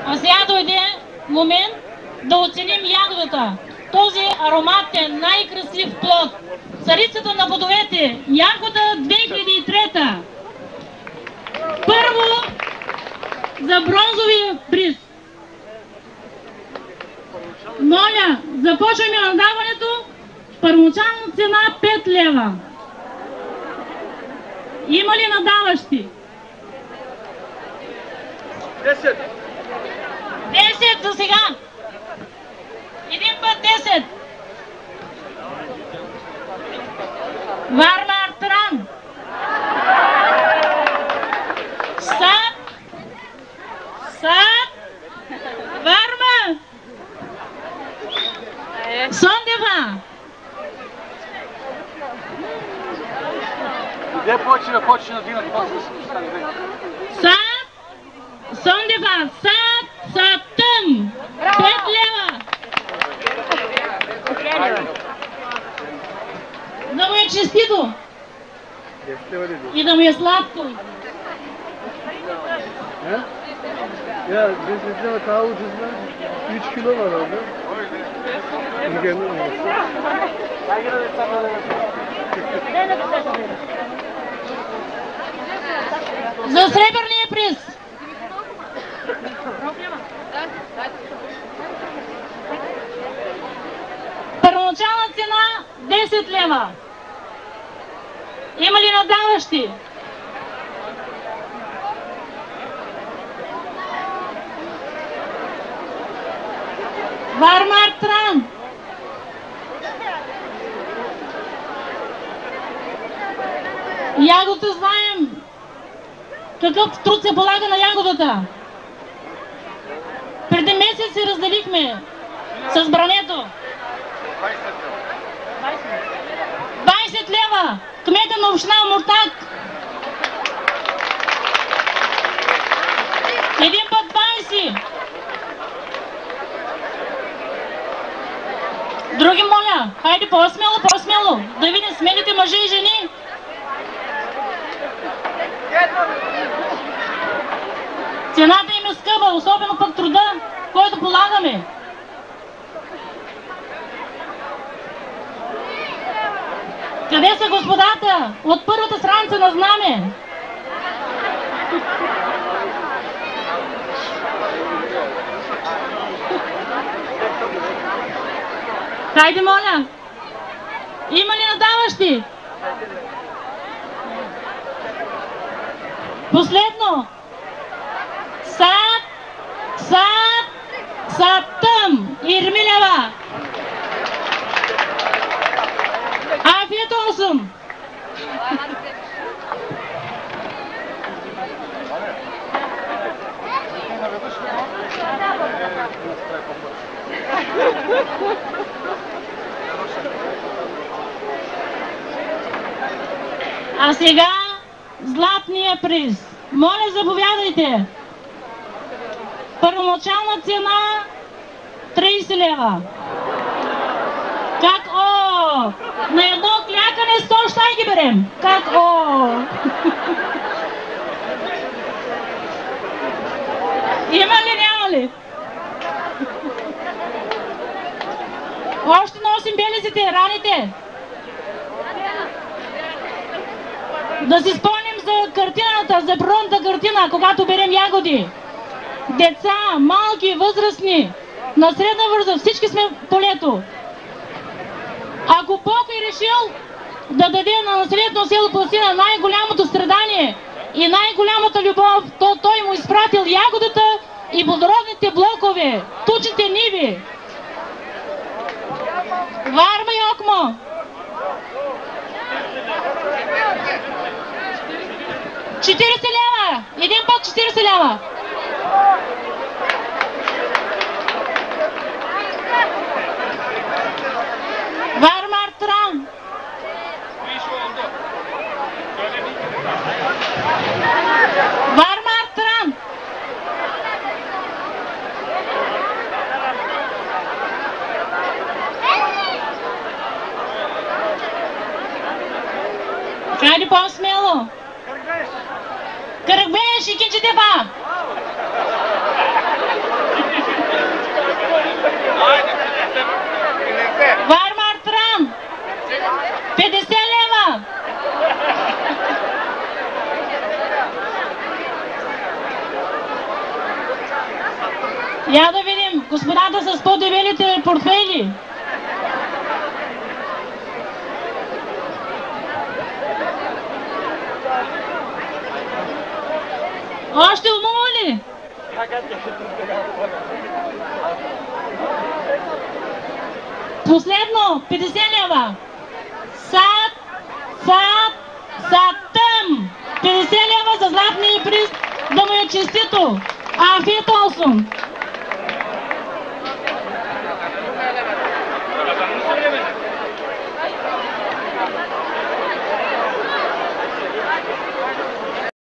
А сега дойде момент да оценим ягодата. Този ароматен, най-красив плод. Царицата на плодовете. Ягода 2003. Първо за бронзовия приз. Моля, започваме надаването. Първоначална цена 5 лева. Има ли надаващи? 10. 10 за сега. Един път 10. Варна Артран. Сад. Варна. Сондева. Где почне на дигнат после да се стане век? Сад. Сондева. Сатъм. 5 лева. Да му е честито. И да му е сладко. Ya biz de daha ucuzlar 3 kilo var orada. За сребърния приз. Първоначална цена 10 лева. Има ли надаващи? Вармар Тран. Ягодата знаем какъв труд се полага на ягодата. Преди месец се разделихме с брането. 20 лева. Кмета на община Омуртаг. Един път 20. Други моля, хайде по-смело, да видим смелите мъже и жени. Цената им е скъпа, особено пък труда, който полагаме. Къде са господата от първата страница на Знаме? Хайде, моля! Има ли надаващи? Последно! Сатъм! Ирмилева! Афият 8! А сега златния приз. Моля, заповядайте. Първоначална цена 30 лева. Как о? На едно клякане 100 щай ги берем. Как о? Има ли, няма ли? Още носим белезите, раните. Да си спомним за картината, за природната картина, когато берем ягоди. Деца, малки, възрастни, на средна възраст, всички сме в полето. Ако Бог е решил да даде на населението село Пластина най-голямото страдание и най-голямата любов, то той му изпратил ягодата и плодородните блокове, тучите ниви. Варма и Окмо! 40 лева! Един път 40 лева! Вармар Тран! Вармар Тран! Хайде по-смело! Къргбеш и кинчите ба! Я да видим господата с по-дебелите портфели. Още умова ли? Последно, 50 лева. Сатъм. 50 лева за златния приз. Да му е честито. Афиет Олсон.